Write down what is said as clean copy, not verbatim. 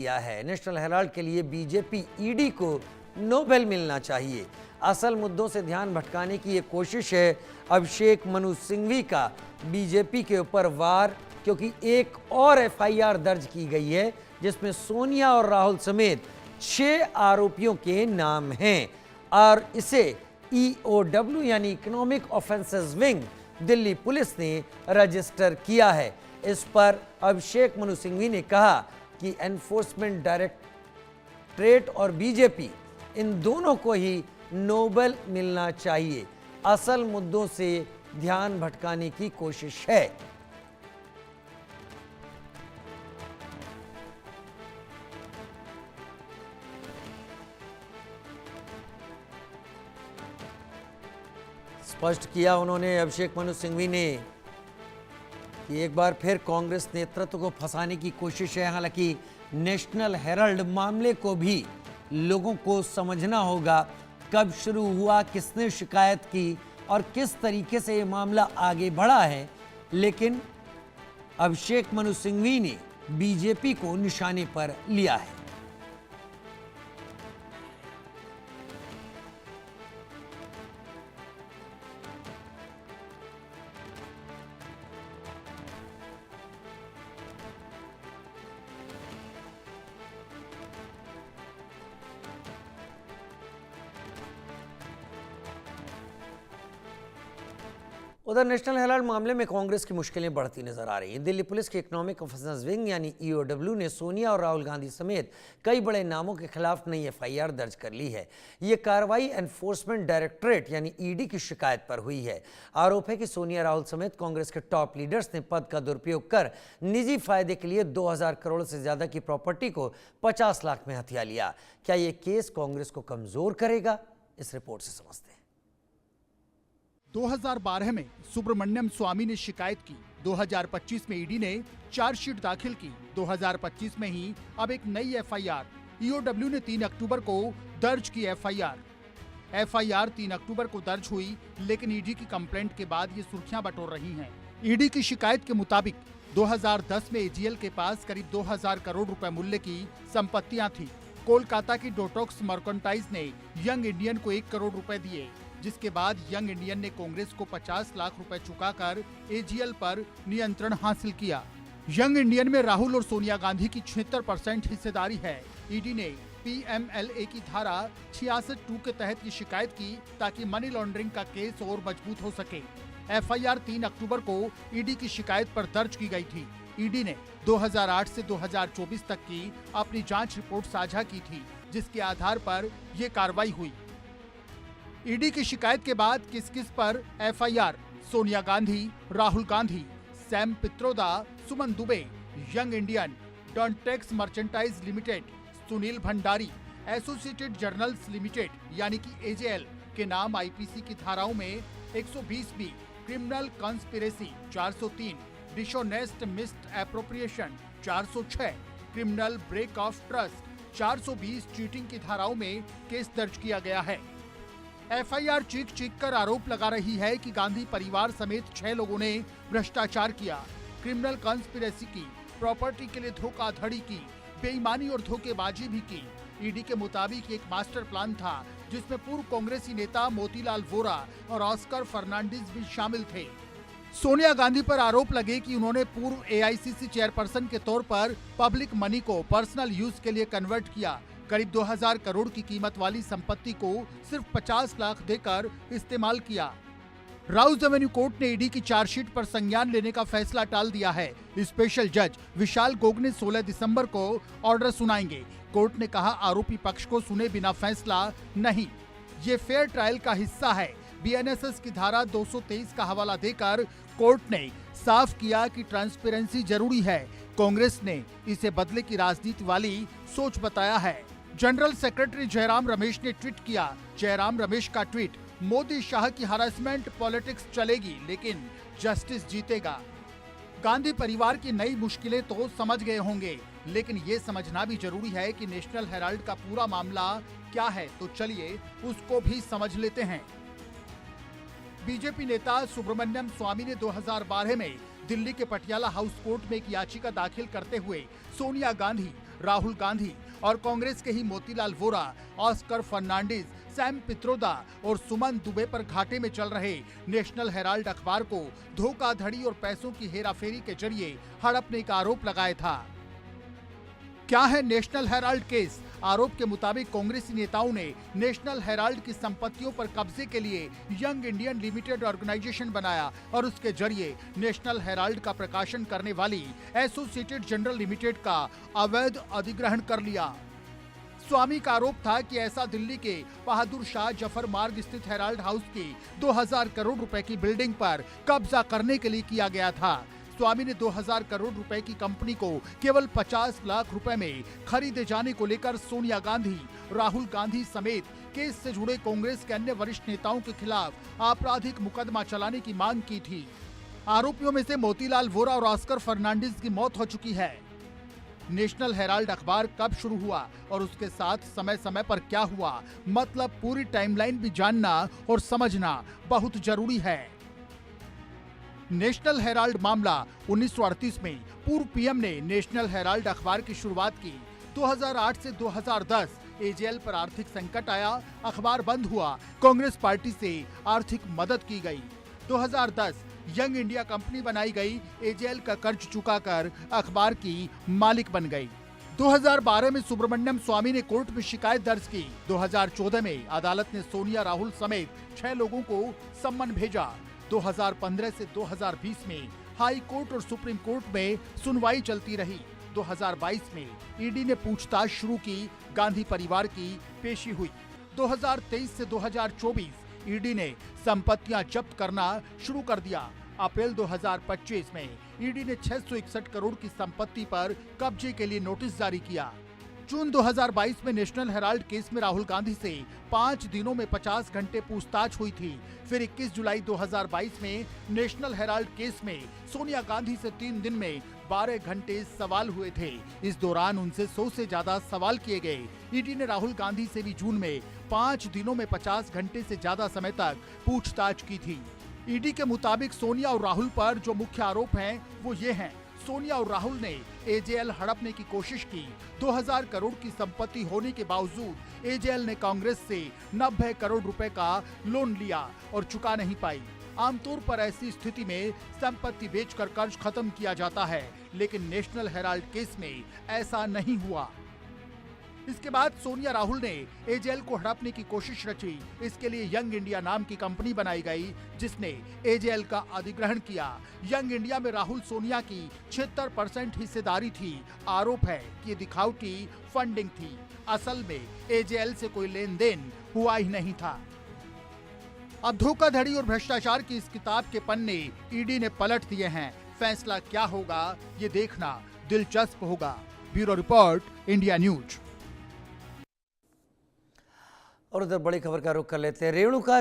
किया है। National Herald के लिए बीजेपी ईडी को नोबेल मिलना चाहिए। असल मुद्दों से ध्यान भटकाने की ये कोशिश है अभिषेक मनु सिंघवी का बीजेपी के ऊपर वार, क्योंकि एक और एफआईआर दर्ज की गई है जिसमें सोनिया और राहुल समेत 6 आरोपियों के नाम हैं और इसे ईओडब्ल्यू यानी economic offences wing Delhi police ने रजिस्टर किया है। इस पर अभिषेक मनु सिंघवी ने कहा कि एनफोर्समेंट डायरेक्टरेट और बीजेपी इन दोनों को ही नोबेल मिलना चाहिए। असल मुद्दों से ध्यान भटकाने की कोशिश है। स्पष्ट किया उन्होंने, अभिषेक मनु सिंघवी ने, कि एक बार फिर कांग्रेस नेतृत्व को फंसाने की कोशिश है। हालांकि नेशनल हेराल्ड मामले को भी लोगों को समझना होगा, कब शुरू हुआ, किसने शिकायत की और किस तरीके से ये मामला आगे बढ़ा है। लेकिन अभिषेक मनु सिंघवी ने बीजेपी को निशाने पर लिया है। उधर नेशनल हेराल्ड मामले में कांग्रेस की मुश्किलें बढ़ती नजर आ रही हैं। दिल्ली पुलिस के इकोनॉमिक ऑफेंसेस विंग यानी ईओडब्ल्यू ने सोनिया और राहुल गांधी समेत कई बड़े नामों के खिलाफ नई एफआईआर दर्ज कर ली है। ये कार्रवाई एनफोर्समेंट डायरेक्टरेट यानी ईडी की शिकायत पर हुई है। आरोप है कि सोनिया राहुल समेत कांग्रेस के टॉप लीडर्स ने पद का दुरुपयोग कर निजी फायदे के लिए 2000 करोड़ से ज्यादा की प्रॉपर्टी को 50 लाख में हथिया लिया। क्या ये केस कांग्रेस को कमजोर करेगा? इस रिपोर्ट से समझते हैं। 2012 में सुब्रमण्यम स्वामी ने शिकायत की। 2025 में ईडी ने चार्जशीट दाखिल की। 2025 में ही अब एक नई एफआईआर। ईओडब्ल्यू ने 3 अक्टूबर को दर्ज की एफआईआर 3 अक्टूबर को दर्ज हुई, लेकिन ईडी की कंप्लेंट के बाद ये सुर्खियां बटोर रही हैं। ईडी की शिकायत के मुताबिक 2010 में एजीएल के पास करीब 2000 करोड़ रुपए मूल्य की संपत्तियां थी। कोलकाता की डोटॉक्स मर्केंटाइज ने यंग इंडियन को 1 करोड़ रुपए दिए, जिसके बाद यंग इंडियन ने कांग्रेस को 50 लाख रुपए चुकाकर एजीएल पर नियंत्रण हासिल किया। यंग इंडियन में राहुल और सोनिया गांधी की 76% हिस्सेदारी है। ईडी ने पीएमएलए की धारा 66(2) के तहत ये शिकायत की ताकि मनी लॉन्ड्रिंग का केस और मजबूत हो सके। एफआईआर 3 अक्टूबर को ईडी की शिकायत पर दर्ज की गई थी। ईडी ने 2008 से 2024 तक की अपनी जांच रिपोर्ट साझा की थी, जिसके आधार पर ये कार्रवाई हुई। ईडी की शिकायत के बाद किस किस पर FIR? Sonia Gandhi, Rahul Gandhi, Sam Pitroda, Suman Dubey, Young Indian, Dotex Merchandise Limited, Sunil Bhandari, Associated Journals Limited यानी कि एजेएल के नाम आईपीसी की धाराओं में 120 B, criminal conspiracy 403, dishonest misappropriation 406, criminal breach of trust 420 cheating की धाराओं में केस दर्ज किया गया है। एफआईआर चीख कर आरोप लगा रही है कि गांधी परिवार समेत 6 लोगों ने भ्रष्टाचार किया, क्रिमिनल कॉन्स्पिरेसी की, प्रॉपर्टी के लिए धोखाधड़ी की, बेईमानी और धोखेबाजी भी की। ईडी के मुताबिक एक मास्टर प्लान था जिसमें पूर्व कांग्रेसी नेता मोतीलाल वोरा और ऑस्कर फर्नांडिस भी शामिल थे। सोनिया गांधी पर आरोप लगे कि उन्होंने पूर्व एआईसीसी चेयरपर्सन के तौर पर पब्लिक मनी को पर्सनल यूज के लिए कन्वर्ट किया। करीब 2000 करोड़ की कीमत वाली संपत्ति को सिर्फ 50 लाख देकर इस्तेमाल किया। राउज एवेन्यू कोर्ट ने ईडी की चार्जशीट पर संज्ञान लेने का फैसला टाल दिया है। स्पेशल जज विशाल गोगने 16 दिसंबर को ऑर्डर सुनाएंगे। कोर्ट ने कहा, आरोपी पक्ष को सुने बिना फैसला नहीं, ये फेयर ट्रायल का हिस्सा है। बीएनएसएस की धारा 223 का हवाला देकर कोर्ट ने साफ किया कि ट्रांसपेरेंसी जरूरी है। कांग्रेस ने इसे बदले की राजनीति वाली सोच बताया है। जनरल सेक्रेटरी जयराम रमेश ने ट्वीट किया। जयराम रमेश का ट्वीट, मोदी शाह की हरासमेंट पॉलिटिक्स चलेगी लेकिन जस्टिस जीतेगा। गांधी परिवार की नई मुश्किलें तो समझ गए होंगे, लेकिन ये समझना भी जरूरी है कि नेशनल हेराल्ड का पूरा मामला क्या है। तो चलिए उसको भी समझ लेते हैं। बीजेपी नेता सुब्रमण्यम स्वामी ने 2012 में दिल्ली के पटियाला हाउस कोर्ट में एक याचिका दाखिल करते हुए सोनिया गांधी, राहुल गांधी और कांग्रेस के ही मोतीलाल वोरा, ऑस्कर फर्नांडिस, सैम पित्रोदा और सुमन दुबे पर घाटे में चल रहे नेशनल हेराल्ड अखबार को धोखाधड़ी और पैसों की हेराफेरी के जरिए हड़पने का आरोप लगाया था। क्या है नेशनल हेराल्ड केस? आरोप के मुताबिक कांग्रेसी नेताओं ने नेशनल हेराल्ड की संपत्तियों पर कब्जे के लिए यंग इंडियन लिमिटेड ऑर्गेनाइजेशन बनाया और उसके जरिए नेशनल हेराल्ड का प्रकाशन करने वाली एसोसिएटेड जनरल लिमिटेड का अवैध अधिग्रहण कर लिया। स्वामी का आरोप था कि ऐसा दिल्ली के बहादुर शाह जफर मार्ग स्थित हेराल्ड हाउस की 2000 करोड़ रुपए की बिल्डिंग पर कब्जा करने के लिए किया गया था। स्वामी ने 2000 करोड़ रुपए की कंपनी को केवल 50 लाख रुपए में खरीदे जाने को लेकर सोनिया गांधी, राहुल गांधी समेत केस से जुड़े कांग्रेस के अन्य वरिष्ठ नेताओं के खिलाफ आपराधिक मुकदमा चलाने की मांग की थी। आरोपियों में से मोतीलाल वोरा और ऑस्कर फर्नांडिस की मौत हो चुकी है। नेशनल हेराल्ड अखबार कब शुरू हुआ और उसके साथ समय समय पर क्या हुआ, मतलब पूरी टाइमलाइन भी जानना और समझना बहुत जरूरी है। नेशनल हेराल्ड मामला 1938 में पूर्व पीएम ने नेशनल हेराल्ड अखबार की शुरुआत की। 2008 से 2010 एजेएल पर आर्थिक संकट आया, अखबार बंद हुआ, कांग्रेस पार्टी से आर्थिक मदद की गई। 2010 यंग इंडिया कंपनी बनाई गई, एजेएल का कर्ज चुकाकर अखबार की मालिक बन गई। 2012 में सुब्रमण्यम स्वामी ने कोर्ट में शिकायत दर्ज की। 2014 में अदालत ने सोनिया, राहुल समेत 6 लोगों को सम्मन भेजा। 2015 से 2020 में हाई कोर्ट और सुप्रीम कोर्ट में सुनवाई चलती रही। 2022 में ईडी ने पूछताछ शुरू की, गांधी परिवार की पेशी हुई। 2023 से 2024 ईडी ने संपत्तियां जब्त करना शुरू कर दिया। अप्रैल 2025 में ईडी ने 661 करोड़ की संपत्ति पर कब्जे के लिए नोटिस जारी किया। जून 2022 में नेशनल हेराल्ड केस में राहुल गांधी से 5 दिनों में 50 घंटे पूछताछ हुई थी। फिर 21 जुलाई 2022 में नेशनल हेराल्ड केस में सोनिया गांधी से 3 दिन में 12 घंटे सवाल हुए थे। इस दौरान उनसे 100 से ज्यादा सवाल किए गए। ईडी ने राहुल गांधी से भी जून में 5 दिनों में 50 घंटे से ज्यादा समय तक पूछताछ की थी। ईडी के मुताबिक सोनिया और राहुल पर जो मुख्य आरोप हैं वो ये हैं। सोनिया और राहुल ने एजेएल हड़पने की कोशिश की। 2000 करोड़ की संपत्ति होने के बावजूद एजेएल ने कांग्रेस से 90 करोड़ रुपए का लोन लिया और चुका नहीं पाई। आमतौर पर ऐसी स्थिति में संपत्ति बेचकर कर्ज खत्म किया जाता है, लेकिन नेशनल हेराल्ड केस में ऐसा नहीं हुआ। इसके बाद सोनिया, राहुल ने एजेएल को हड़पने की कोशिश रची। इसके लिए यंग इंडिया नाम की कंपनी बनाई गई, जिसने एजेएल का अधिग्रहण किया। यंग इंडिया में राहुल, सोनिया की 76% हिस्सेदारी थी। आरोप है कि ये दिखावटी फंडिंग थी। असल में एजेएल से कोई लेन देन हुआ ही नहीं था। अब धोखाधड़ी और भ्रष्टाचार की इस किताब के पन्ने ईडी ने पलट दिए हैं। फैसला क्या होगा ये देखना दिलचस्प होगा। Bureau report, India news. और उधर बड़ी खबर का रुख कर लेते हैं। रेणुका